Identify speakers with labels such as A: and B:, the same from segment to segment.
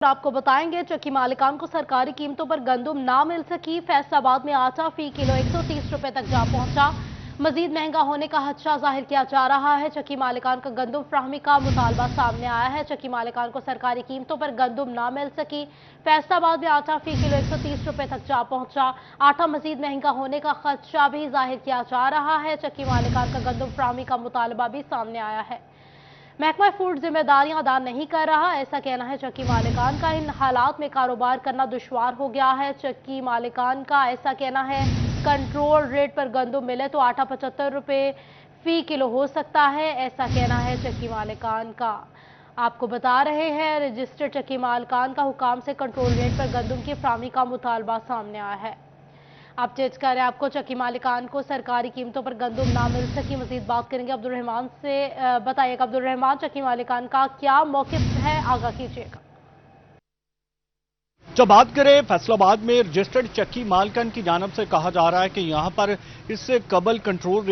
A: आपको बताएंगे चक्की मालिकान को सरकारी कीमतों पर गंदुम ना मिल सकी। फैसलाबाद में आटा फी किलो 130 रुपए तक जा पहुंचा। मजीद महंगा होने का खदशा जाहिर किया जा रहा है। चक्की मालिकान का गंदुम फ्राहमी का मुतालबा सामने आया है। चक्की मालिकान को सरकारी कीमतों पर गंदुम ना मिल सकी। फैसलाबाद में आटा फी किलो 130 रुपए तक जा पहुंचा। आटा मजीद महंगा होने का खदशा भी जाहिर किया जा रहा है। चक्की मालिकान का गंदुम फ्राहमी का मुतालबा भी सामने आया है। महकमा फूड जिम्मेदारियां अदा नहीं कर रहा, ऐसा कहना है चक्की मालिकान का। इन हालात में कारोबार करना दुश्वार हो गया है। चक्की मालिकान का ऐसा कहना है कंट्रोल रेट पर गंदुम मिले तो आटा 75 रुपए फी किलो हो सकता है, ऐसा कहना है चक्की मालिकान का। आपको बता रहे हैं रजिस्टर्ड चक्की मालिकान का हुकाम से कंट्रोल रेट पर गंदुम की फ्राहमी का मुतालबा सामने आया है। अपडेट्स कर रहे हैं आपको चक्की मालिकान को सरकारी कीमतों पर गंदुम ना मिल सकी। मजीद बात करेंगे अब्दुल रहमान से। बताइएगा अब्दुल रहमान, चक्की मालिकान का क्या मौकिफ है, आगाह कीजिएगा।
B: जब बात करें फैसलाबाद में रजिस्टर्ड चक्की मालिकान की जानब से कहा जा रहा है कि यहां पर इससे कबल कंट्रोल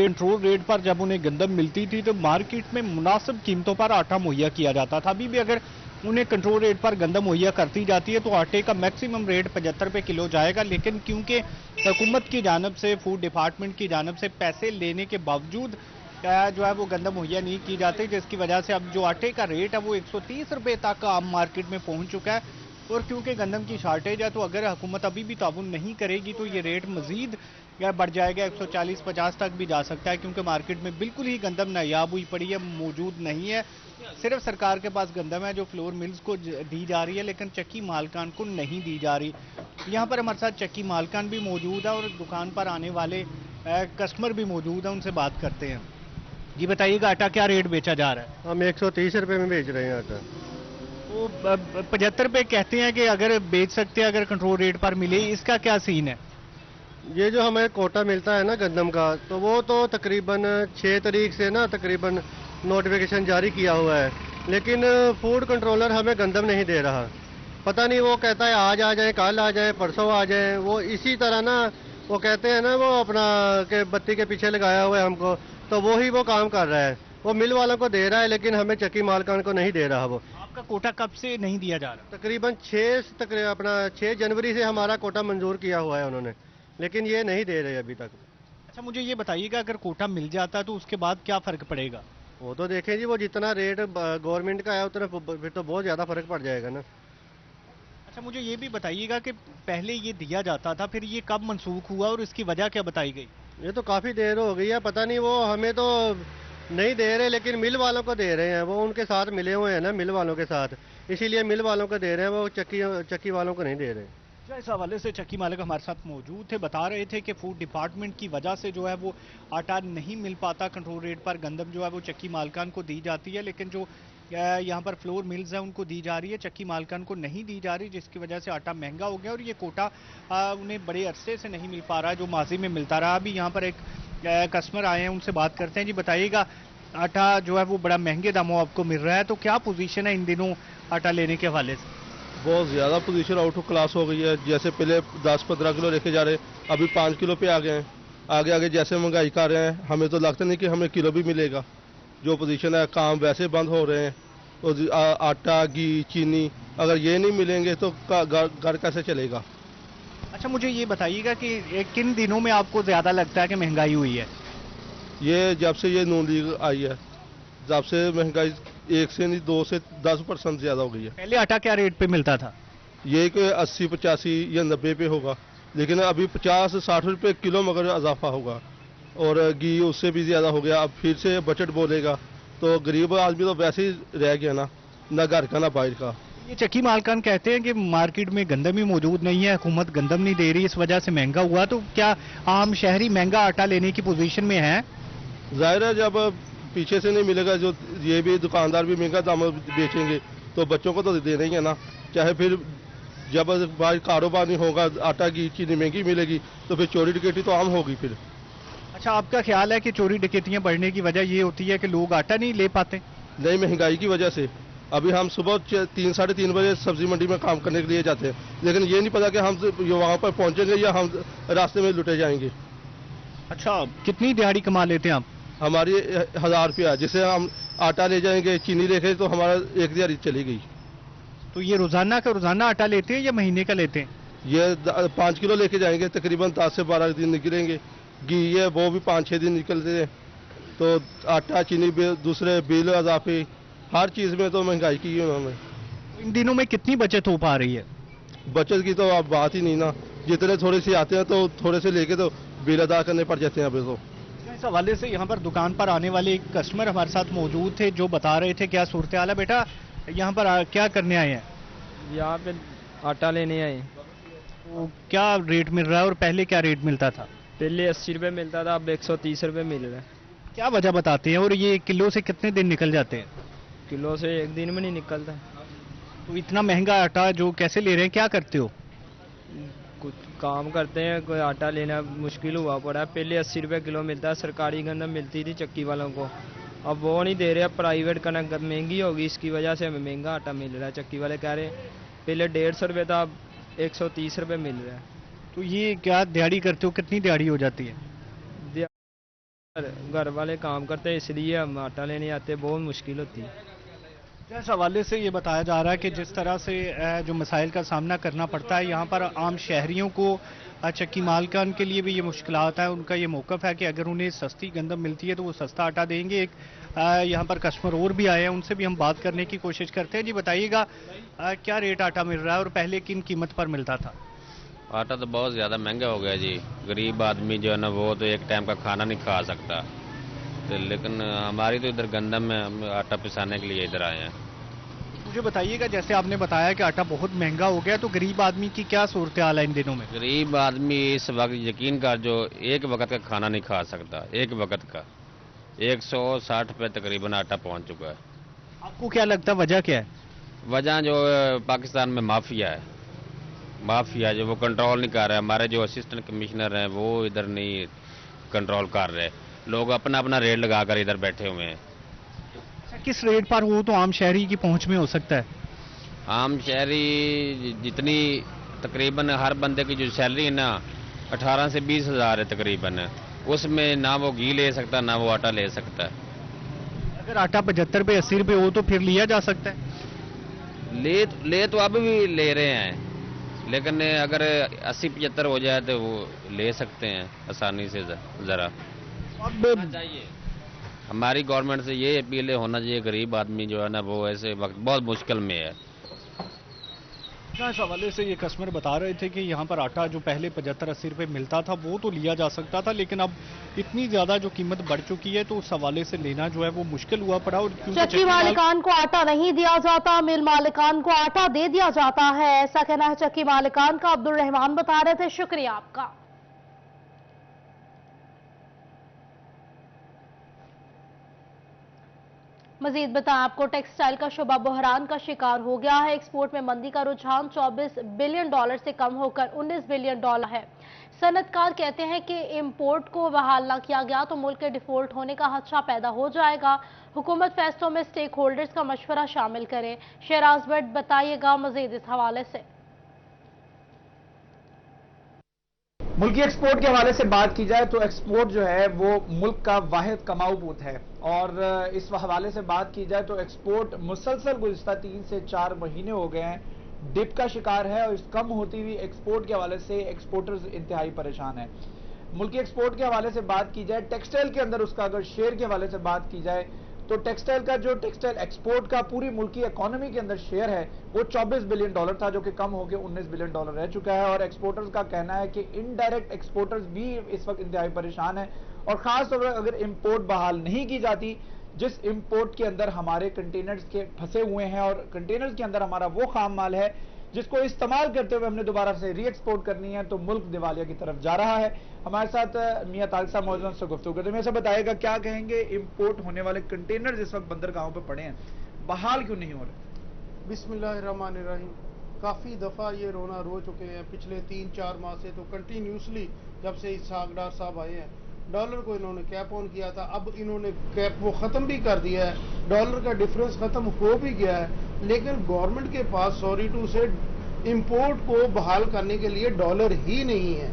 B: रेट पर जब उन्हें गंदम मिलती थी तो मार्केट में मुनासिब कीमतों पर आटा मुहैया किया जाता था। अभी भी अगर उन्हें कंट्रोल रेट पर गंदम मुहैया करती जाती है तो आटे का मैक्सिमम रेट 75 रुपए किलो जाएगा। लेकिन क्योंकि हुकूमत की जानब से, फूड डिपार्टमेंट की जानब से पैसे लेने के बावजूद जो है वो गंदम मुहैया नहीं की जाती, जिसकी वजह से अब जो आटे का रेट है वो 130 रुपए तक आम मार्केट में पहुंच चुका है। और क्योंकि गंदम की शार्टेज है तो अगर हुकूमत अभी भी ताउन नहीं करेगी तो ये रेट मजीद बढ़ जाएगा, 140-50 तक भी जा सकता है। क्योंकि मार्केट में बिल्कुल ही गंदम नायाब हुई पड़ी है, मौजूद नहीं है। सिर्फ सरकार के पास गंदम है जो फ्लोर मिल्स को दी जा रही है, लेकिन चक्की मालिकान को नहीं दी जा रही। यहाँ पर हमारे साथ चक्की मालिकान भी मौजूद है और दुकान पर आने वाले कस्टमर भी मौजूद है, उनसे बात करते हैं। जी बताइएगा, आटा क्या रेट बेचा जा रहा है?
C: हम 130 रुपए में बेच रहे हैं आटा।
B: वो 75 रुपए कहते हैं कि अगर बेच सकते हैं, अगर कंट्रोल रेट पर मिले, इसका क्या सीन है?
C: ये जो हमें कोटा मिलता है ना गंदम का, तो वो तो तकरीबन 6 तारीख से ना तकरीबन नोटिफिकेशन जारी किया हुआ है, लेकिन फूड कंट्रोलर हमें गंदम नहीं दे रहा। पता नहीं, वो कहता है आज आ जाए, कल आ जाए, परसों आ जाए। वो इसी तरह ना वो कहते हैं ना वो अपना के बत्ती के पीछे लगाया हुआ है हमको, तो वो ही वो काम कर रहा है। वो मिल वालों को दे रहा है लेकिन हमें चक्की मालिकान को नहीं दे रहा। वो
B: आपका कोटा कब से नहीं दिया जा रहा?
C: तकरीबन 6 जनवरी से हमारा कोटा मंजूर किया हुआ है उन्होंने, लेकिन ये नहीं दे रहे अभी तक।
B: अच्छा, मुझे ये बताइएगा, अगर कोटा मिल जाता तो उसके बाद क्या फर्क पड़ेगा?
C: वो तो देखें जी, वो जितना रेट गवर्नमेंट का है उतना फिर तो बहुत ज्यादा फर्क पड़ जाएगा ना।
B: अच्छा, मुझे ये भी बताइएगा कि पहले ये दिया जाता था, फिर ये कब मनसूख हुआ और इसकी वजह क्या बताई गई?
C: ये तो काफी देर हो गई है, पता नहीं, वो हमें तो नहीं दे रहे लेकिन मिल वालों को दे रहे हैं। वो उनके साथ मिले हुए हैं ना, मिल वालों के साथ, इसीलिए मिल वालों को दे रहे हैं, वो चक्की वालों को नहीं दे रहे।
B: इस हवाले से चक्की मालिक हमारे साथ मौजूद थे, बता रहे थे कि फूड डिपार्टमेंट की वजह से जो है वो आटा नहीं मिल पाता, कंट्रोल रेट पर गंदम जो है वो चक्की मालिकान को दी जाती है, लेकिन जो यहाँ पर फ्लोर मिल्स है उनको दी जा रही है, चक्की मालिकान को नहीं दी जा रही, जिसकी वजह से आटा महंगा हो गया और ये कोटा उन्हें बड़े अरसे से नहीं मिल पा रहा है जो माजी में मिलता रहा। अभी यहाँ पर एक कस्टमर आए हैं, उनसे बात करते हैं। जी बताइएगा, आटा जो है वो बड़ा महंगे दामों आपको मिल रहा है, तो क्या पोजीशन है इन दिनों आटा लेने के हवाले से?
D: बहुत ज़्यादा पोजीशन आउट ऑफ क्लास हो गई है। जैसे पहले 10-15 किलो लेके जा रहे, अभी 5 किलो पे आ गए हैं। आगे आगे जैसे महंगाई कर रहे हैं, हमें तो लगता नहीं कि हमें किलो भी मिलेगा। जो पोजीशन है, काम वैसे बंद हो रहे हैं, और आटा, घी, चीनी अगर ये नहीं मिलेंगे तो घर कैसे चलेगा?
B: अच्छा, मुझे ये बताइएगा कि किन दिनों में आपको ज़्यादा लगता है कि महंगाई हुई है?
D: ये जब से ये नून लीग आई है, जब से महंगाई 1 से नहीं 2 से 10% ज़्यादा हो गई है।
B: पहले आटा क्या रेट पे मिलता था?
D: ये कि 80-85 या 90 पे होगा, लेकिन अभी 50-60 रुपए किलो मगर इजाफा होगा। और घी उससे भी ज़्यादा हो गया। अब फिर से बजट बोलेगा तो गरीब आदमी तो वैसे ही रह गया ना घर का ना बाहर का।
B: ये चक्की मालिकान कहते हैं कि मार्केट में गंदम ही मौजूद नहीं है, हुकूमत गंदम नहीं दे रही, इस वजह से महंगा हुआ। तो क्या आम शहरी महंगा आटा लेने की पोजीशन में है?
D: जाहिर है, जब पीछे से नहीं मिलेगा, जो ये भी दुकानदार भी महंगा दाम बेचेंगे तो बच्चों को तो देना ही है ना। चाहे फिर जब बाहर कारोबार नहीं होगा, आटा की चीनी महंगी मिलेगी तो फिर चोरी डकैती तो आम होगी फिर।
B: अच्छा, आपका ख्याल है कि चोरी डकैतियां बढ़ने की वजह ये होती है कि लोग आटा नहीं ले पाते?
D: नहीं, महंगाई की वजह से। अभी हम सुबह 3-3:30 बजे सब्जी मंडी में काम करने के लिए जाते हैं, लेकिन ये नहीं पता कि हम वहाँ पर पहुँचेंगे या हम रास्ते में लुटे जाएंगे।
B: अच्छा, कितनी दिहाड़ी कमा लेते हैं आप?
D: हमारी 1000 रुपया, जिसे हम आटा ले जाएंगे, चीनी लेके तो हमारा 1 दिहाड़ी चली गई।
B: तो ये रोजाना का रोजाना आटा लेते हैं या महीने का लेते हैं?
D: ये 5 किलो लेके जाएंगे, तकरीबन 10 से 12 दिन निकलेंगे। घी है वो भी 5-6 दिन निकलते हैं। तो आटा, चीनी, दूसरे बिल, अजाफी, हर चीज़ में तो महंगाई की है उन्होंने।
B: इन दिनों में कितनी बचत हो पा रही है?
D: बचत की तो अब बात ही नहीं ना, जितने थोड़े से आते हैं तो थोड़े से लेके तो बिल अदा करने पड़ जाते हैं अभी तो।
B: इस हवाले से यहाँ पर दुकान पर आने वाले एक कस्टमर हमारे साथ मौजूद थे जो बता रहे थे क्या सूरत हाल है। बेटा यहाँ पर क्या करने आए हैं?
E: यहाँ पे आटा लेने आए।
B: तो क्या रेट मिल रहा है और पहले क्या रेट मिलता था?
E: पहले 80 रुपये मिलता था, अब 130 रुपये मिल रहा है।
B: क्या वजह बताते हैं और ये किलो से कितने दिन निकल जाते हैं?
E: किलो से एक दिन में नहीं निकलता।
B: तो इतना महंगा आटा जो कैसे ले रहे हैं, क्या करते हो?
E: कुछ काम करते हैं, कोई आटा लेना मुश्किल हुआ पड़ा है। पहले 80 रुपये किलो मिलता है, सरकारी गंदम मिलती थी चक्की वालों को, अब वो नहीं दे रहे। अब प्राइवेट कनक महंगी होगी, इसकी वजह से हमें महंगा आटा मिल रहा है। चक्की वाले कह रहे पहले 150 रुपये था, अब 130 रुपये मिल रहा है।
B: तो ये क्या दिहाड़ी करते हो, कितनी दिहाड़ी हो जाती है?
E: घर वाले काम करते हैं इसलिए हम आटा लेने आते हैं, बहुत मुश्किल होती है।
B: इस हवाले से ये बताया जा रहा है कि जिस तरह से जो मसाइल का सामना करना पड़ता है यहाँ पर आम शहरियों को, चक्की मालकान के लिए भी ये मुश्किलात है। उनका ये मौक़िफ़ है कि अगर उन्हें सस्ती गंदम मिलती है तो वो सस्ता आटा देंगे। एक यहाँ पर कस्टमर और भी आए हैं, उनसे भी हम बात करने की कोशिश करते हैं। जी बताइएगा क्या रेट आटा मिल रहा है और पहले किन कीमत पर मिलता था?
F: आटा तो बहुत ज़्यादा महंगा हो गया जी। गरीब आदमी जो है ना वो तो एक टाइम का खाना नहीं खा सकता। तो लेकिन हमारी तो इधर गंदम में हम आटा पिसाने के लिए इधर आए हैं।
B: मुझे बताइएगा जैसे आपने बताया कि आटा बहुत महंगा हो गया, तो गरीब आदमी की क्या सूरत हाल है इन दिनों में?
F: गरीब आदमी इस वक्त यकीन कर जो एक वक्त का खाना नहीं खा सकता, एक वक्त का 160 रुपये तकरीबन आटा पहुंच चुका है।
B: आपको क्या लगता है वजह क्या है?
F: वजह जो पाकिस्तान में माफिया है, माफिया जो वो कंट्रोल नहीं कर रहा है। हमारे जो असिस्टेंट कमिश्नर हैं वो इधर नहीं कंट्रोल कर रहे। लोग अपना अपना रेट लगाकर इधर बैठे हुए हैं।
B: किस रेट पर हो तो आम शहरी की पहुंच में हो सकता है?
F: आम शहरी जितनी तकरीबन हर बंदे की जो सैलरी है ना 18 से 20 हज़ार है तकरीबन, उसमें ना वो घी ले सकता ना वो आटा ले सकता है।
B: अगर आटा 75 रुपये 80 रुपये हो तो फिर लिया जा सकता है?
F: ले तो अब भी ले रहे हैं, लेकिन अगर 80-75 हो जाए तो वो ले सकते हैं आसानी से। ज़रा
B: अब
F: चाहिए हमारी गवर्नमेंट से ये अपील होना चाहिए, गरीब आदमी जो है ना वो ऐसे वक्त बहुत मुश्किल में है।
B: इस हवाले से ये कस्टमर बता रहे थे कि यहाँ पर आटा जो पहले 75-80 रुपये मिलता था वो तो लिया जा सकता था, लेकिन अब इतनी ज्यादा जो कीमत बढ़ चुकी है तो उस हवाले से लेना जो है वो मुश्किल हुआ पड़ा। और
A: चक्की मालिकान को आटा नहीं दिया जाता, मिल मालिकान को आटा दे दिया जाता है, ऐसा कहना है चक्की मालिकान का। अब्दुल रहमान बता रहे थे, शुक्रिया आपका। मजीद बताएं आपको, टेक्सटाइल का शोबा बहरान का शिकार हो गया है। एक्सपोर्ट में मंदी का रुझान $24 बिलियन से कम होकर $19 बिलियन है। सनतकार कहते हैं कि इंपोर्ट को बहाल न किया गया तो मुल्क के डिफॉल्ट होने का खदशा पैदा हो जाएगा। हुकूमत फैसलों में स्टेक होल्डर्स का मशवरा शामिल करें। शहराज भट्ट बताइएगा मजीद इस हवाले से।
G: मुल्की एक्सपोर्ट के हवाले से बात की जाए तो एक्सपोर्ट जो है वो मुल्क का वाहिद कमाऊ पूत है, और इस हवाले से बात की जाए तो एक्सपोर्ट मुसलसल गुज़िश्ता 3 से 4 महीने हो गए हैं डिप का शिकार है, और इस कम होती हुई एक्सपोर्ट के हवाले से एक्सपोर्टर्स इंतहाई परेशान है। मुल्की एक्सपोर्ट के हवाले से बात की जाए, टेक्सटाइल के अंदर उसका अगर शेयर के हवाले से बात की जाए तो टेक्सटाइल का जो टेक्सटाइल एक्सपोर्ट का पूरी मुल्की इकोनॉमी के अंदर शेयर है वो $24 बिलियन था, जो कि कम होकर $19 बिलियन रह चुका है। और एक्सपोर्टर्स का कहना है कि इनडायरेक्ट एक्सपोर्टर्स भी इस वक्त इंतहाई परेशान है, और खासतौर पर अगर इंपोर्ट बहाल नहीं की जाती, जिस इंपोर्ट के अंदर हमारे कंटेनर्स के फंसे हुए हैं और कंटेनर्स के अंदर हमारा वो खाम माल है जिसको इस्तेमाल करते हुए हमने दोबारा से री एक्सपोर्ट करनी है, तो मुल्क दिवालिया की तरफ जा रहा है। हमारे साथ मियां तारिक साहब मौजूद से गुफ्तगू करते हैं। बताएगा क्या कहेंगे, इंपोर्ट होने वाले कंटेनर इस वक्त बंदरगाहों पर पड़े हैं, बहाल क्यों नहीं हो रहे?
H: बिस्मिल्लाहिर्रहमानिर्रहीम। काफ़ी दफ़ा ये रोना रो चुके हैं पिछले 3-4 माह से, तो कंटिन्यूसली जब से इसहाक डार साहब आए हैं, डॉलर को इन्होंने कैप ऑन किया था, अब इन्होंने कैप वो ख़त्म भी कर दिया है, डॉलर का डिफरेंस ख़त्म हो भी गया है, लेकिन गवर्नमेंट के पास सॉरी टू से इंपोर्ट को बहाल करने के लिए डॉलर ही नहीं है।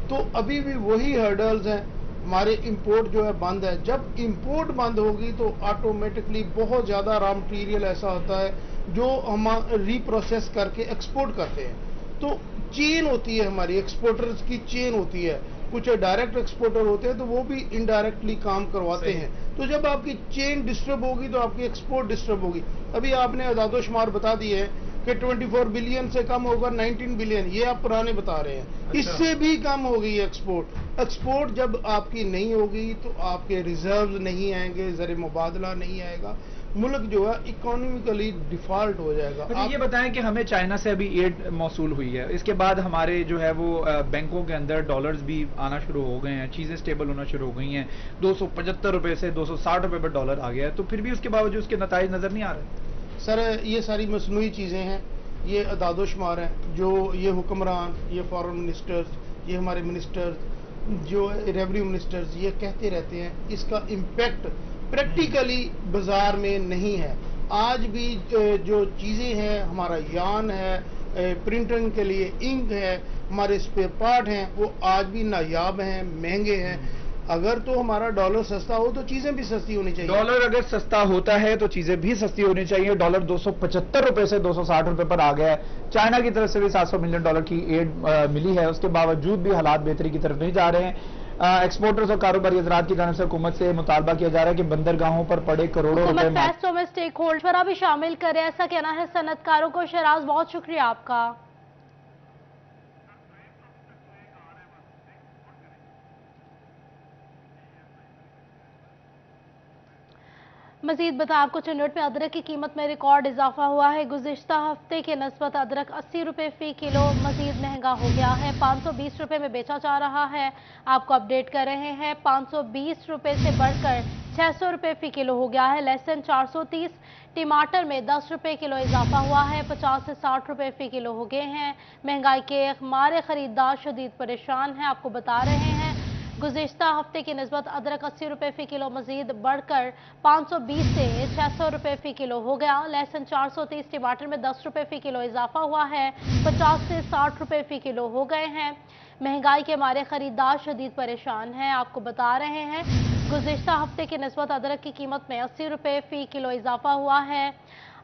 H: तो अभी भी वही हर्डल्स हैं, हमारे इंपोर्ट जो है बंद है। जब इंपोर्ट बंद होगी तो ऑटोमेटिकली बहुत ज़्यादा रॉ मटीरियल ऐसा होता है जो हम रीप्रोसेस करके एक्सपोर्ट करते हैं। तो चेन होती है, हमारी एक्सपोर्टर्स की चेन होती है। कुछ डायरेक्ट एक्सपोर्टर होते हैं तो वो भी इनडायरेक्टली काम करवाते हैं। तो जब आपकी चेन डिस्टर्ब होगी तो आपकी एक्सपोर्ट डिस्टर्ब होगी। अभी आपने अदादोशुमार बता दिए हैं कि 24 बिलियन से कम होगा 19 बिलियन, ये आप पुराने बता रहे हैं।
G: अच्छा।
H: इससे भी कम हो गई एक्सपोर्ट। एक्सपोर्ट जब आपकी नहीं होगी तो आपके रिजर्व नहीं आएंगे, ज़र मुबादला नहीं आएगा, मुल्क जो है इकोनॉमिकली डिफॉल्ट हो जाएगा।
G: आप ये बताएं कि हमें चाइना से अभी एड मौसूल हुई है, इसके बाद हमारे जो है वो बैंकों के अंदर डॉलर्स भी आना शुरू हो गए हैं, चीजें स्टेबल होना शुरू हो गई हैं, 275 रुपए से 260 रुपए पर डॉलर आ गया है, तो फिर भी उसके बावजूद उसके नताइज नजर नहीं आ रहे।
H: सर ये सारी मसनूई चीज़ें हैं, ये अदादोशुमार हैं जो ये हुक्मरान, ये फॉरेन मिनिस्टर्स, ये हमारे मिनिस्टर्स जो रेवेन्यू मिनिस्टर्स ये कहते रहते हैं, इसका इम्पेक्ट प्रैक्टिकली बाजार में नहीं है। आज भी जो चीज़ें हैं, हमारा यान है, प्रिंटिंग के लिए इंक है, हमारे स्पेयर पार्ट हैं, वो आज भी नायाब हैं, महंगे हैं। अगर तो हमारा डॉलर सस्ता हो तो चीजें भी सस्ती होनी चाहिए।
G: डॉलर अगर सस्ता होता है तो चीजें भी सस्ती होनी चाहिए। डॉलर 275 रुपए से 260 रुपए पर आ गया है। चाइना की तरफ से भी 700 मिलियन डॉलर की एड मिली है, उसके बावजूद भी हालात बेहतरी की तरफ नहीं जा रहे हैं। एक्सपोर्टर्स और कारोबारी हजरात की जानिब से हुकूमत से मुतालबा किया जा रहा है कि बंदरगाहों पर पड़े करोड़ों रुपए
A: फैसलों में स्टेक होल्डर पर भी शामिल करें, ऐसा कहना है सनतकारों को। शराज, बहुत शुक्रिया आपका। मजीद बता आपको चंडीगढ़ में अदरक की कीमत में रिकॉर्ड इजाफा हुआ है। गुज़िश्ता हफ्ते के नस्बत अदरक 80 रुपए फी किलो मजीद महंगा हो गया है, 520 रुपए में बेचा जा रहा है। आपको अपडेट कर रहे हैं, 520 रुपए से बढ़कर 600 रुपए फी किलो हो गया है। लहसुन 430, टमाटर में 10 रुपए किलो इजाफा हुआ है, 50 से 60 रुपए फी किलो हो गए हैं। महंगाई के हमारे खरीदार शदीद परेशान हैं। आपको बता रहे हैं गुज़िश्ता हफ्ते की निस्बत अदरक 80 रुपए फी किलो मजीद बढ़कर 520 से 600 रुपए फी किलो हो गया। लहसुन 430, टमाटर में 10 रुपए फी किलो इजाफा हुआ है, 50 से 60 रुपए फी किलो हो गए हैं। महंगाई के हमारे खरीदार शदीद परेशान हैं। आपको बता रहे हैं गुज़िश्ता हफ्ते की निस्बत अदरक की कीमत में 80 रुपए फी किलो इजाफा हुआ है।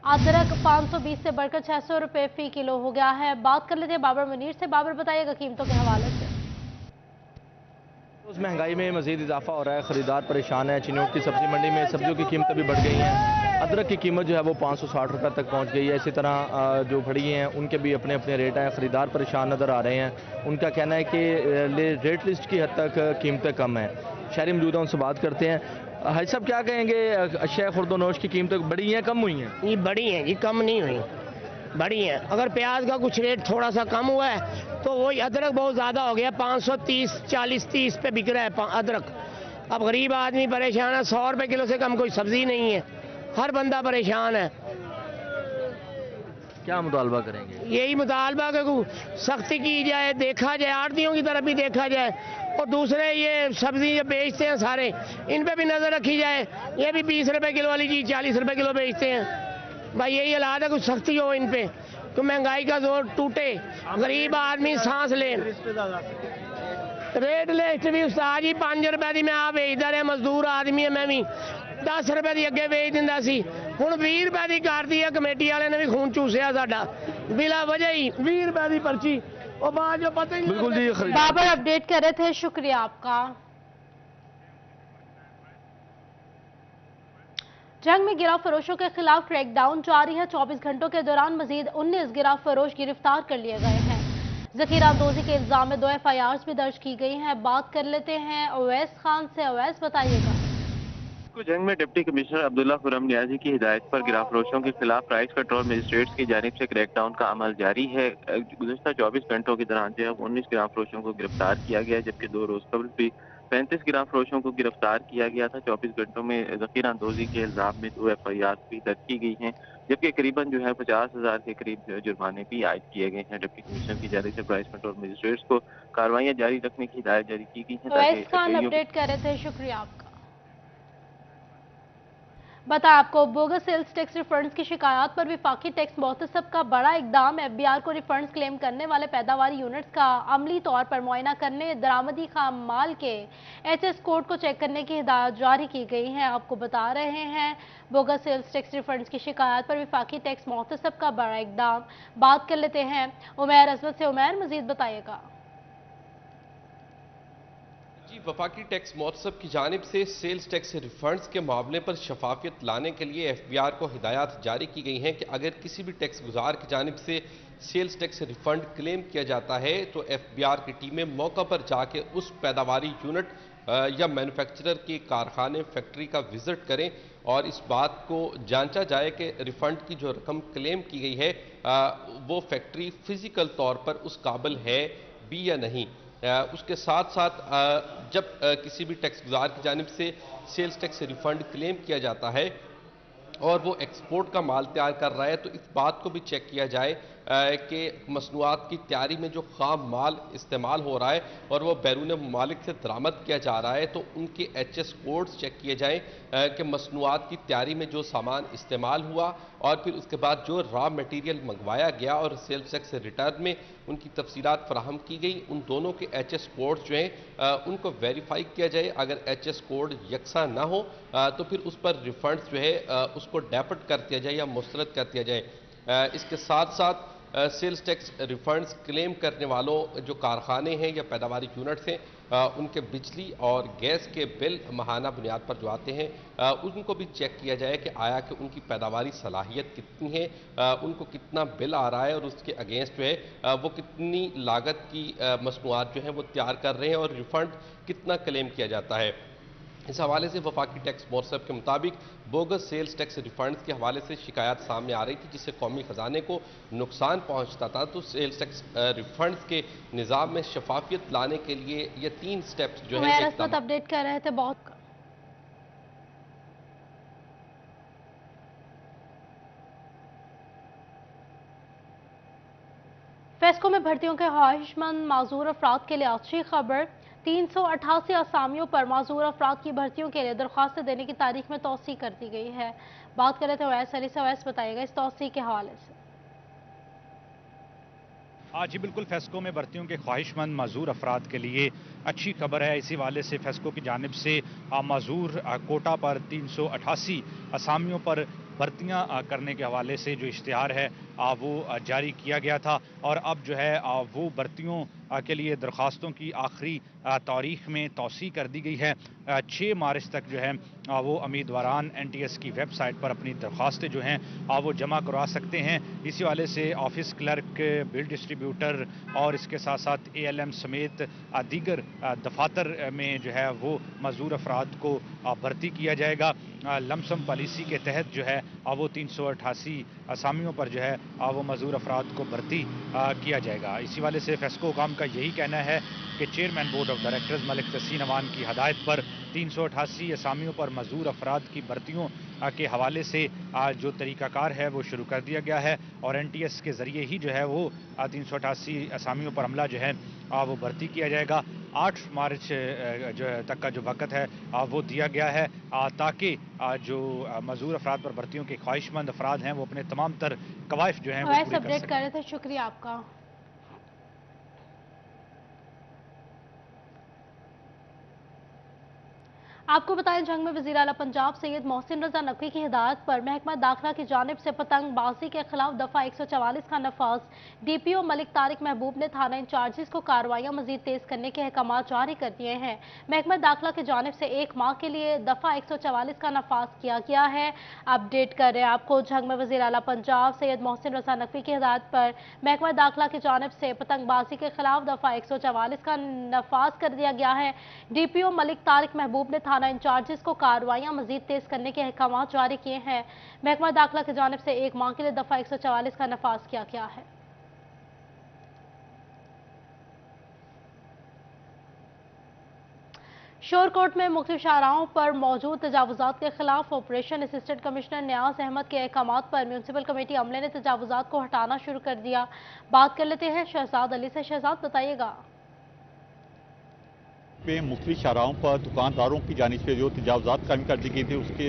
A: अदरक 520 से बढ़कर 600 रुपए फी किलो हो गया है। बात कर लेते हैं बाबर मुनीर से। बाबर, बताइएगा कीमतों के हवाले से।
I: उस महंगाई में मजीद इजाफा हो रहा है, खरीदार परेशान है। चिन्नौट की सब्जी मंडी में सब्जियों की कीमतें भी बढ़ गई हैं। अदरक की कीमत जो है वो 560 रुपये तक पहुंच गई है। इसी तरह जो फड़ी हैं उनके भी अपने अपने रेट हैं। खरीदार परेशान नज़र आ रहे हैं। उनका कहना है कि रेट लिस्ट की हद तक कीमतें कम हैं। शहरी मौजूद हैं, उनसे बात करते हैं। हाजी साहब, क्या कहेंगे, अशिया खुर्दोनोश की कीमतें बढ़ी हैं, कम हुई हैं?
J: ये बढ़ी हैं जी, कम नहीं हुई, बढ़ी है। अगर प्याज का कुछ रेट थोड़ा सा कम हुआ है तो वही अदरक बहुत ज़्यादा हो गया, 530, 40, 30 पे बिक रहा है अदरक। अब गरीब आदमी परेशान है, 100 रुपए किलो से कम कोई सब्जी नहीं है, हर बंदा परेशान है।
I: क्या मुतालबा करेंगे?
J: यही मुतालबा कि सख्ती की जाए, देखा जाए, आड़तियों की तरफ भी देखा जाए, और दूसरे ये सब्जी जो बेचते हैं सारे, इन पे भी नज़र रखी जाए। ये भी 20 रुपए किलो वाली चीज़ 40 रुपए किलो बेचते हैं। भाई यही हालात है, कुछ सख्ती हो इन पे, तो महंगाई का जोर टूटे, गरीब आदमी सांस ले। रेट लिस्ट भी उस्ताद जी 5 रुपए की मैं आप बेचता रहा, मजदूर आदमी है, मैं भी 10 रुपए की अगे बेच दिंदा सी, हुण 20 रुपए की कर दी है। कमेटी वाले ने भी खून चूसिया साडा, बिला वजह ही 20 रुपए की पर्ची, और बाद जो पता ही
I: बिल्कुल जी।
A: बाबर अपडेट कर रहे थे, शुक्रिया आपका। जंग में गिरफ्त फरोशों के खिलाफ क्रैकडाउन जारी है। 24 घंटों के दौरान मजीद 19 गिरफ्त फरोश गिरफ्तार कर लिए गए हैं। जखीरा अंदोजी के इल्जाम में 2 FIRs भी दर्ज की गई हैं। बात कर लेते हैं अवैस खान से। अवैस, बताइएगा।
K: जंग में डिप्टी कमिश्नर अब्दुल्ला खुरम नियाजी की हिदायत पर गिरफ्तार फरोशों के खिलाफ प्राइस कंट्रोल मजिस्ट्रेट्स की जानिब से क्रैकडाउन का अमल जारी है। गुज़श्ता 24 घंटों के दौरान जो है 19 गिरफ्तार फरोशों को गिरफ्तार किया गया, जबकि 2 रोज कबल भी 35 गिरफ्तार फरोशों को गिरफ्तार किया गया था। 24 घंटों में जखीरा अंदोजी के इल्जाम में 2 FIR भी दर्ज की गई हैं, जबकि करीबन जो है 50,000 के करीब जुर्माने भी आयद किए गए हैं। डिप्टी कमिश्नर की जानिब से प्राइस कंट्रोल मजिस्ट्रेट्स को कार्रवाइयां जारी रखने की हिदायत जारी की गई है।
A: अपडेट कर रहे थे, शुक्रिया आपका। बता आपको बोगस सेल्स टैक्स रिफंड्स की शिकायत पर विफाकी टैक्स मोहतसब का बड़ा इकदाम। एफबीआर को रिफंड्स क्लेम करने वाले पैदावारी यूनिट्स का अमली तौर पर मुआयना करने, दरामदी खाम माल के एचएस कोड को चेक करने की हिदायत जारी की गई है। आपको बता रहे हैं बोगस सेल्स टैक्स रिफंड्स की शिकायत पर विफाकी टैक्स मोहतसब का बड़ा इकदाम। बात कर लेते हैं उमैर अजमत से। उमैर, मजीद बताइएगा।
L: जी, वफाकी टैक्स मोहतसब की जानिब से सेल्स टैक्स रिफंड्स के मामले पर शफाफियत लाने के लिए एफबीआर को हिदायत जारी की गई हैं कि अगर किसी भी टैक्स गुजार की जानिब से सेल्स टैक्स रिफंड क्लेम किया जाता है तो एफबीआर की टीमें मौका पर जाके उस पैदावारी यूनिट या मैन्युफैक्चरर के कारखाने फैक्ट्री का विजिट करें और इस बात को जांचा जाए कि रिफंड की जो रकम क्लेम की गई है वो फैक्ट्री फिजिकल तौर पर उस काबिल है भी या नहीं। उसके साथ साथ जब किसी भी टैक्स गुजार की जानिब से सेल्स टैक्स रिफंड क्लेम किया जाता है और वो एक्सपोर्ट का माल तैयार कर रहा है तो इस बात को भी चेक किया जाए कि मसनूआत की तैयारी में जो खाम माल इस्तेमाल हो रहा है और वो बैरून ममालिक से दरामद किया जा रहा है तो उनके एचएस कोड्स चेक किए जाएँ कि मसनूआत की तैयारी में जो सामान इस्तेमाल हुआ और फिर उसके बाद जो रॉ मटेरियल मंगवाया गया और सेल्स टैक्स रिटर्न में उनकी तफसीलात फराहम की गई, उन दोनों के एचएस कोड्स जो हैं उनको वेरीफाई किया जाए। अगर एचएस कोड यकसा ना हो तो फिर उस पर रिफंड्स जो है उसको डेफर्ड कर दिया जाए या मुस्तरद कर दिया जाए। इसके साथ साथ सेल्स टैक्स रिफंड्स क्लेम करने वालों जो कारखाने हैं या पैदावारी यूनिट्स हैं उनके बिजली और गैस के बिल माहाना बुनियाद पर जो आते हैं उनको भी चेक किया जाए कि आया कि उनकी पैदावारी सलाहियत कितनी है, उनको कितना बिल आ रहा है और उसके अगेंस्ट जो है वो कितनी लागत की मसनूआत जो है वो तैयार कर रहे हैं और रिफंड कितना क्लेम किया जाता है। इस हवाले से वफाकी टैक्स मोहतसब के मुताबिक बोगस सेल्स टैक्स रिफंड्स के हवाले से शिकायत सामने आ रही थी जिससे कौमी खजाने को नुकसान पहुंचता था। तो सेल्स टैक्स रिफंड्स के निज़ाम में शफाफियत लाने के लिए ये 3 स्टेप्स जो है
A: अपडेट कर रहे थे बहुत। फेस्को में भर्तियों के ख्वाहिशमंद माजूर अफराद के लिए अच्छी खबर। 388 असामियों पर माजूर अफराद की भर्तियों के लिए दरख्वास्तें देने की तारीख में तौसी कर दी गई है। बात कर रहे थे अवैस अली से। अवैस बताइएगा इस तौसी के हवाले से।
B: जी बिल्कुल, फेस्को में भर्तियों के ख्वाहिशमंद माजूर अफराद के लिए अच्छी खबर है। इसी वाले से फेस्को की जानिब से माजूर कोटा पर 388 असामियों पर भर्तियां करने के हवाले से जो इश्तिहार है वो जारी किया गया था और अब जो है वो भर्तियों के लिए दरख्वास्तों की आखिरी तारीख में तौसी कर दी गई है। 6 मार्च तक जो है वो उम्मीदवारान NTS की वेबसाइट पर अपनी दरख्वास्तें जो हैं वो जमा करवा सकते हैं। इसी वाले से ऑफिस क्लर्क, बिल डिस्ट्रीब्यूटर और इसके साथ साथ ALM समेत दीगर दफातर में जो है वो मजदूर अफराद को भर्ती किया जाएगा। लमसम पॉलिसी के तहत जो है वो 388 असामियों पर जो है वो मजदूर अफराद को भर्ती किया जाएगा। इसी वाले से फेस्को हुकाम का यही कहना है कि chairman board of directors Malik Tehseen Awan की हदायत पर 388 असामियों पर मजदूर अफराद की भर्तियों के हवाले से जो तरीकाकार है वो शुरू कर दिया गया है और NTS के ज़रिए ही जो है वो 388 असामियों पर अमला जो है वो भर्ती किया जाएगा। 8 मार्च जो तक का जो वक़्त है वो दिया गया है ताकि जो मजदूर अफराद पर भर्तियों के ख्वाहिशमंद अफराद हैं वो अपने तमाम तर कवायफ जो हैं वो पूरे
A: अपडेट कर रहे थे। शुक्रिया आपका। आपको बताएं जंग में वज़ीर आला पंजाब सैयद मोहसिन रजा नकवी की हिदायत पर महकमा दाखिला की जानिब से पतंगबाजी के खिलाफ दफा 144 का नफाज। DPO मलिक तारिक महबूब ने थाना इंचार्जिस को कार्रवाइयां मजीद तेज करने के अहकाम जारी कर दिए हैं। महकमा दाखिला की जानिब से 1 माह के लिए दफा 144 का नफाज किया गया है। अपडेट कर रहे हैं आपको जंग में वज़ीर आला पंजाब सैयद मोहसिन रजा नकवी की हिदायत पर महकमा दाखिला की जानिब से पतंगबाजी के खिलाफ दफा 144 का नफाज कर दिया गया है। DPO मलिक तारिक महबूब ने थाना इंचार्जिस को कार्रवाइयां मजीद तेज करने के अहकाम जारी किए हैं। महकमा दाखिला की जानिब से 1 माह के लिए दफा 144 का नफाज किया गया है। शोरकोट में मुख्तलिफ शाहराहों पर मौजूद तजावुजात के खिलाफ ऑपरेशन। असिस्टेंट कमिश्नर न्याज अहमद के अहकाम पर म्यूनसिपल कमेटी अमले ने तजावुजात को हटाना शुरू कर दिया। बात कर लेते हैं शहजाद अली से। शहजाद बताइएगा।
M: में मुख्तलिफ शाहराहों पर दुकानदारों की जानिब से जो तजावज़ात कायम कर दी गई थी उसके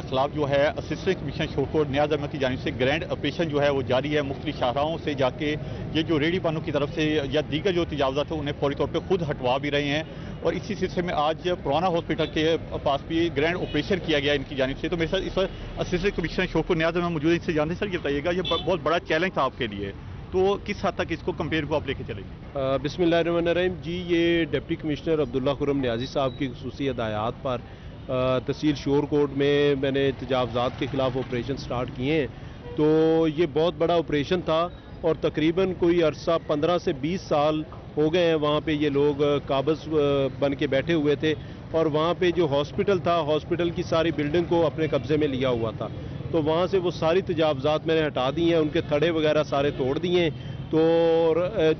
M: खिलाफ जो है असिस्टेंट कमिश्नर शोकोर नियाज़ अहमद की जानिब से ग्रैंड ऑपरेशन जो है वो जारी है। मुख्तलिफ शाहराहों से जाके ये जो रेहड़ी वालों की तरफ से या दीगर जो तजावज़ात है उन्हें फौरी तौर पर खुद हटवा भी रहे हैं। और इसी सिलसिले में आज पुराना हॉस्पिटल के पास भी ग्रैंड ऑपरेशन किया गया इनकी जानिब से। तो मेरे साथ इस वक्त असिस्टेंट कमिश्नर शोकोर नियाज़ अहमद मौजूद है, इनसे जानते सर ये बताइएगा ये बहुत बड़ा चैलेंज था आपके लिए, तो किस हद तक इसको कंपेयर को आप लेके चलेंगे?
N: बिस्मिल्लाहिर्रहमानिर्रहीम जी, ये डिप्टी कमिश्नर अब्दुल्ला खुरम नियाज़ी साहब की खुसूसी हिदायत पर तहसील शोरकोट में मैंने तजावज़ात के ख़िलाफ़ ऑपरेशन स्टार्ट किए हैं। तो ये बहुत बड़ा ऑपरेशन था और तकरीबन कोई अरसा 15 से 20 साल हो गए हैं वहाँ पे ये लोग काबज़ बन के बैठे हुए थे और वहाँ पे जो हॉस्पिटल था, हॉस्पिटल की सारी बिल्डिंग को अपने कब्ज़े में लिया हुआ था। तो वहाँ से वो सारी तजावज़ात मैंने हटा दी हैं, उनके थड़े वगैरह सारे तोड़ दिए तो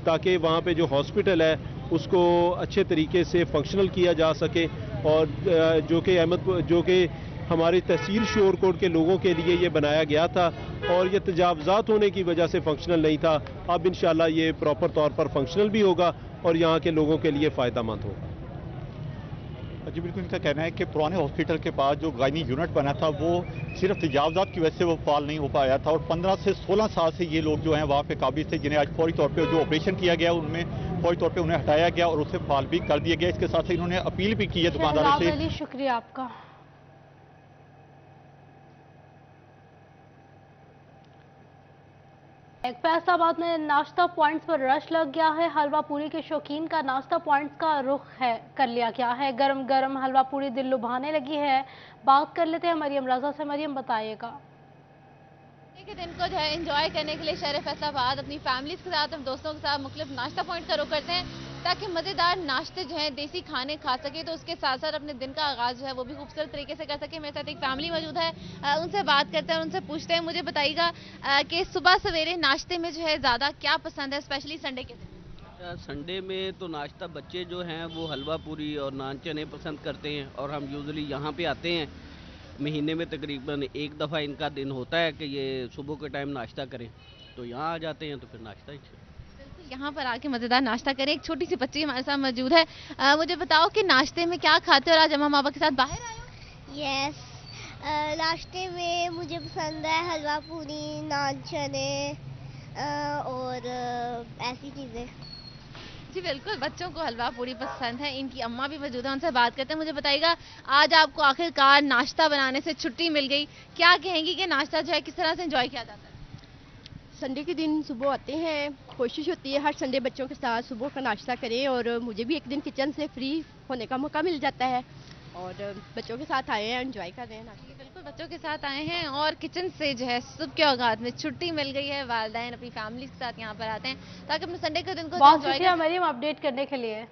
N: ताकि वहाँ पे जो हॉस्पिटल है उसको अच्छे तरीके से फंक्शनल किया जा सके और जो कि हमारी तहसील शोरकोट के लोगों के लिए ये बनाया गया था और ये तजावज़ात होने की वजह से फंक्शनल नहीं था। अब इंशाल्लाह ये प्रॉपर तौर पर फंक्शनल भी होगा और यहाँ के लोगों के लिए फ़ायदेमंद होगा।
M: जी बिल्कुल, इनका कहना है कि पुराने हॉस्पिटल के पास जो गायनी यूनिट बना था वो सिर्फ तजावज़ात की वजह से वो फाल नहीं हो पाया था और 15 से 16 साल से ये लोग जो हैं वहाँ पे काबिज थे, जिन्हें आज फौरी तौर पे जो ऑपरेशन किया गया उनमें फौरी तौर पे उन्हें हटाया गया और उसे फाल भी कर दिया गया। इसके साथ ही इन्होंने अपील भी की है दुकानदारों से।
A: शुक्रिया आपका। फैसलाबाद में नाश्ता पॉइंट्स पर रश लग गया है। हलवा पूरी के शौकीन का नाश्ता पॉइंट्स का रुख कर लिया गया है। गरम गरम हलवा पूरी दिल लुभाने लगी है। बात कर लेते हैं मरियम रजा से। मरियम बताइएगा।
O: के दिन को जो है एंजॉय करने के लिए शहर फैसलाबाद अपनी फैमिलीज के साथ, अपने दोस्तों के साथ मुख्तलिफ नाश्ता पॉइंट का रुख करते हैं ताकि मज़ेदार नाश्ते जो है देसी खाने खा सके, तो उसके साथ साथ अपने दिन का आगाज़ जो है वो भी खूबसूरत तरीके से कर सके। मेरे साथ एक फैमिली मौजूद है, उनसे बात करते हैं और उनसे पूछते हैं। मुझे बताइएगा कि सुबह सवेरे नाश्ते में जो है ज़्यादा क्या पसंद है, स्पेशली संडे के दिन?
P: संडे में तो नाश्ता बच्चे जो हैं वो हलवा पूरी और नान चने पसंद करते हैं और हम यूजुअली यहाँ पे आते हैं। महीने में तकरीबन एक दफ़ा इनका दिन होता है कि ये सुबह के टाइम नाश्ता करें, तो यहाँ आ जाते हैं तो फिर नाश्ता ही
O: यहाँ पर आके मज़ेदार नाश्ता करें। एक छोटी सी बच्ची हमारे साथ मौजूद है। मुझे बताओ कि नाश्ते में क्या खाते हो और आज अम्मा पापा के साथ बाहर आए हो?
Q: यस, नाश्ते में मुझे पसंद है हलवा पूरी, नान चने और ऐसी चीज़ें।
O: जी बिल्कुल, बच्चों को हलवा पूरी पसंद है। इनकी अम्मा भी मौजूद है, उनसे बात करते हैं। मुझे बताइएगा, आज आपको आखिरकार नाश्ता बनाने से छुट्टी मिल गई, क्या कहेंगी कि नाश्ता जो है किस तरह से एंजॉय किया जाता है?
R: संडे के दिन सुबह आते हैं, कोशिश होती है हर संडे बच्चों के साथ सुबह का नाश्ता करें और मुझे भी एक दिन किचन से फ्री होने का मौका मिल जाता है और बच्चों के साथ आए हैं, एंजॉय कर रहे हैं नाश्ते।
O: बिल्कुल, बच्चों के साथ आए हैं और किचन से जो है सुबह के औकात में छुट्टी मिल गई है। वालिदैन अपनी फैमिली के साथ यहाँ पर आते हैं ताकि अपने संडे के दिन को
A: बहुत शुक्रिया मरियम अपडेट करने के लिए।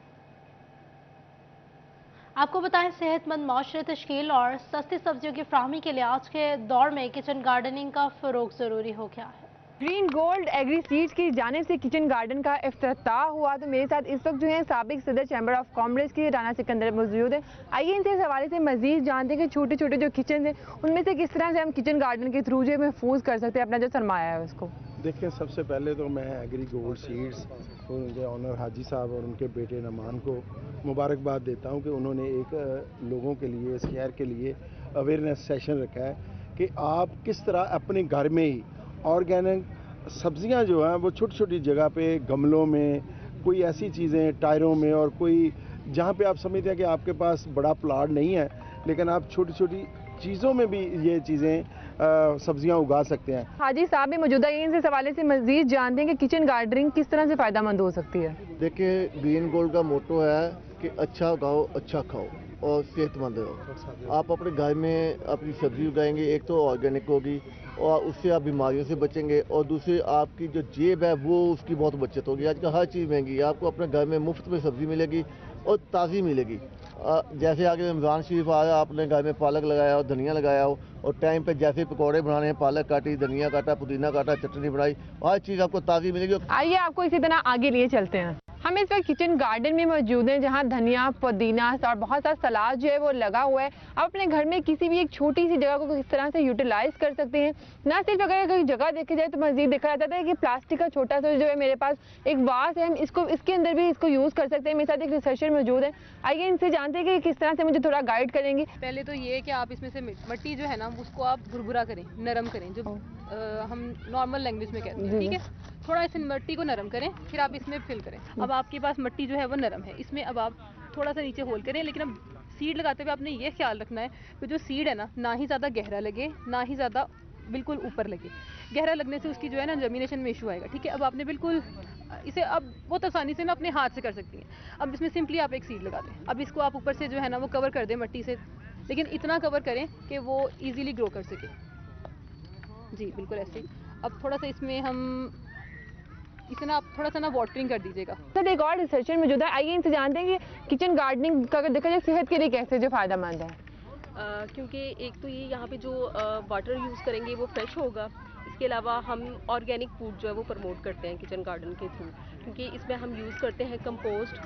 A: आपको बताएं, सेहतमंद माशरे तश्कील और सस्ती सब्जियों की फ्राहमी के लिए आज के दौर में किचन गार्डनिंग का फ़रोग ज़रूरी हो गया है।
S: ग्रीन गोल्ड एग्री सीड्स की जानिब से किचन गार्डन का इफ्तिताह हुआ। तो मेरे साथ इस वक्त जो है साबिक सदर चैम्बर ऑफ कॉमर्स की राना सिकंदर मौजूद है। आइए इनसे इस हवाले से मजीद जानते हैं कि छोटे छोटे जो किचन हैं उनमें से किस तरह से हम किचन गार्डन के थ्रू जो महफूज कर सकते हैं अपना जो सरमाया है उसको।
T: देखिए, सबसे पहले तो मैं एग्री गोल्ड सीड्स उनके ऑनर हाजी साहब और उनके बेटे नमान को मुबारकबाद देता हूँ कि उन्होंने एक लोगों के लिए, शहर के लिए अवेयरनेस सेशन रखा है कि आप किस तरह अपने घर में ही ऑर्गेनिक सब्जियां जो हैं वो छोटी छोटी जगह पे गमलों में, कोई ऐसी चीज़ें टायरों में और कोई जहाँ पे आप समझते हैं कि आपके पास बड़ा प्लाट नहीं है लेकिन आप छोटी छोटी चीज़ों में भी ये चीज़ें सब्जियां उगा सकते हैं।
S: हाजी साहब भी मौजूदा है, इनसे सवाले से मजीद जानते हैं कि किचन गार्डनिंग किस तरह से फ़ायदेमंद हो सकती है।
U: देखिए, ग्रीन गोल्ड का मोटो है कि अच्छा उगाओ, अच्छा खाओ और सेहतमंद रहो। आप अपने घर में अपनी सब्जी उगाएंगे, एक तो ऑर्गेनिक होगी और उससे आप बीमारियों से बचेंगे और दूसरी आपकी जो जेब है वो उसकी बहुत बचत होगी। आजकल हर चीज़ महंगी है, आपको अपने घर में मुफ्त में सब्ज़ी मिलेगी और ताज़ी मिलेगी। जैसे आगे रमज़ान शरीफ आया, आपने घर में पालक लगाया और धनिया लगाया हो और टाइम पे जैसे पकौड़े बनाने हैं, पालक काटी, धनिया काटा, पुदीना काटा, चटनी बनाई, हर चीज़ आपको ताज़ी मिलेगी।
S: आइए आपको इसी तरह आगे लिए चलते हैं। हम इस वक्त किचन गार्डन में मौजूद हैं जहां धनिया, पुदीना और बहुत सारा सलाद जो है वो लगा हुआ है। आप अपने घर में किसी भी एक छोटी सी जगह को किस तरह से यूटिलाइज कर सकते हैं। ना सिर्फ अगर कोई जगह देखी जाए तो मजीद देखा जाता है कि प्लास्टिक का छोटा सा जो है मेरे पास एक वास है, हम इसके अंदर भी इसको यूज़ कर सकते हैं। मेरे साथ एक रिसर्चर मौजूद है, आइए इनसे जानते हैं कि किस तरह से मुझे थोड़ा गाइड करेंगे।
C: पहले तो ये है कि आप इसमें से मिट्टी जो है ना उसको आप भुरभुरा करें, नरम करें, जो हम नॉर्मल लैंग्वेज में कहते हैं, ठीक है। थोड़ा इस मिट्टी को नरम करें, फिर आप इसमें फिल करें। अब आपके पास मिट्टी जो है वो नरम है, इसमें अब आप थोड़ा सा नीचे होल करें। लेकिन अब सीड लगाते हुए आपने ये ख्याल रखना है कि जो सीड है ना ही ज़्यादा गहरा लगे, ना ही ज़्यादा बिल्कुल ऊपर लगे। गहरा लगने से उसकी जो है ना जर्मिनेशन में इशू आएगा, ठीक है। अब आपने बिल्कुल इसे अब बहुत आसानी से ना अपने हाथ से कर सकती हैं। अब इसमें सिंपली आप एक सीड लगा दें। अब इसको आप ऊपर से जो है ना वो कवर कर दें मट्टी से, लेकिन इतना कवर करें कि वो ईजिली ग्रो कर सके। जी बिल्कुल ऐसे ही। अब थोड़ा सा इसमें हम इसे ना आप थोड़ा सा ना वाटरिंग कर दीजिएगा।
S: सर एक और रिसर्चर मौजूद है, आइए इनसे जानते हैं कि किचन गार्डनिंग का अगर देखा जाए सेहत के लिए कैसे जो फायदेमंद है।
V: क्योंकि एक तो ये यहाँ पे जो वाटर यूज़ करेंगे वो फ्रेश होगा। इसके अलावा हम ऑर्गेनिक फूड जो है वो प्रमोट करते हैं किचन गार्डन के थ्रू, क्योंकि इसमें हम यूज़ करते हैं कंपोस्ट,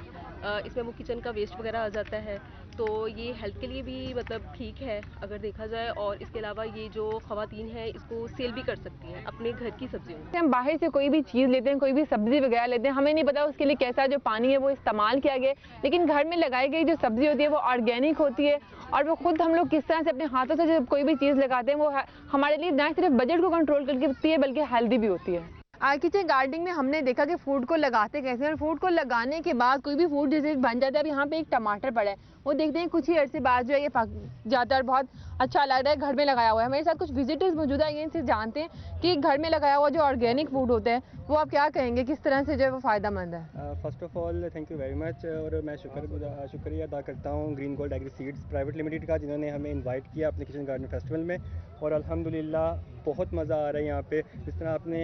V: इसमें वो किचन का वेस्ट वगैरह आ जाता है, तो ये हेल्थ के लिए भी मतलब ठीक है अगर देखा जाए। और इसके अलावा ये जो ख़वातीन हैं इसको सेल भी कर सकती हैं अपने घर की सब्जियों।
S: हम बाहर से कोई भी चीज़ लेते हैं, कोई भी सब्जी वगैरह लेते हैं, हमें नहीं पता उसके लिए कैसा जो पानी है वो इस्तेमाल किया गया, लेकिन घर में लगाई गई जो सब्जी होती है वो ऑर्गेनिक होती है और वो खुद हम लोग किस तरह से अपने हाथों से जब कोई भी चीज़ लगाते हैं वो हमारे लिए ना सिर्फ बजट को कंट्रोल करके होती है बल्कि हेल्दी भी होती है। किचन गार्डनिंग में हमने देखा कि फूड को लगाते कैसे हैं और फूड को लगाने के बाद कोई भी फूड जैसे बन जाता है। अब यहाँ पे एक टमाटर पड़ा है, वो देखते हैं कुछ ही अर्से बाद जो है ये पक जाता है और बहुत अच्छा लग रहा है, घर में लगाया हुआ है। हमारे साथ कुछ विजिटर्स मौजूद है, ये इनसे जानते हैं कि घर में लगाया हुआ जो ऑर्गेनिक फूड होता है वो आप क्या कहेंगे, किस तरह से जो है वो फ़ायदेमंद है।
W: First of all thank you very much और मैं शुक्रिया अदा करता हूँ green gold agree seeds private limited का, जिन्होंने हमें इन्वाइट किया अपने किचन गार्डन फेस्टिवल में और अल्हम्दुलिल्लाह बहुत मज़ा आ रहा है यहाँ पे। जिस तरह आपने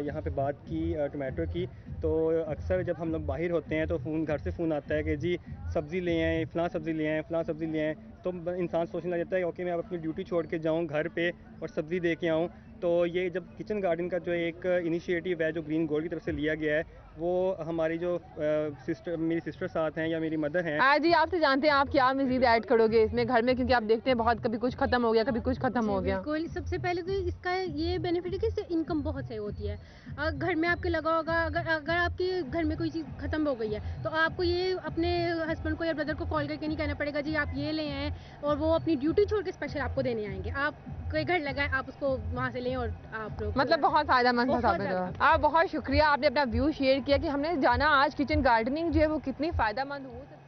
W: यहाँ पे बात की टमाटो की, तो अक्सर जब हम लोग बाहर होते हैं तो घर से फ़ोन आता है कि जी सब्ज़ी ले आएँ, फ़लाँ सब्ज़ी ले आएँ, फ़लाँ सब्ज़ी ले आएँ, तो इंसान सोचने लग जाता है ओके मैं अब अपनी ड्यूटी छोड़ के जाऊँ घर पे और सब्ज़ी दे के आऊँ। तो ये जब किचन गार्डन का जो एक इनिशिएटिव है जो ग्रीन गोल्ड की तरफ से लिया गया है, वो हमारी जो मेरी सिस्टर साथ हैं या मेरी मदर हैं।
S: जी आपसे जानते हैं आप क्या मज़ीद ऐड करोगे इसमें घर में, क्योंकि आप देखते हैं बहुत कभी कुछ ख़त्म हो गया कभी कुछ ख़त्म हो गया।
X: बिल्कुल, सबसे पहले तो इसका ये बेनिफिट है कि इससे इनकम बहुत सही होती है। घर में आपके लगा होगा, अगर आपके घर में कोई चीज़ ख़त्म हो गई है तो आपको ये अपने हस्बैंड को या ब्रदर को कॉल करके नहीं कहना पड़ेगा जी आप ये ले आएँ, और वो अपनी ड्यूटी छोड़ के स्पेशल आपको देने आएंगे। आप कोई घर लगाए आप उसको वहाँ से लें और आप लोग
S: मतलब बहुत फ़ायदेमंद साबित हुआ। आप बहुत शुक्रिया, आपने अपना व्यू शेयर किया कि हमने जाना आज किचन गार्डनिंग जो है वो कितनी फ़ायदेमंद हो सकती है।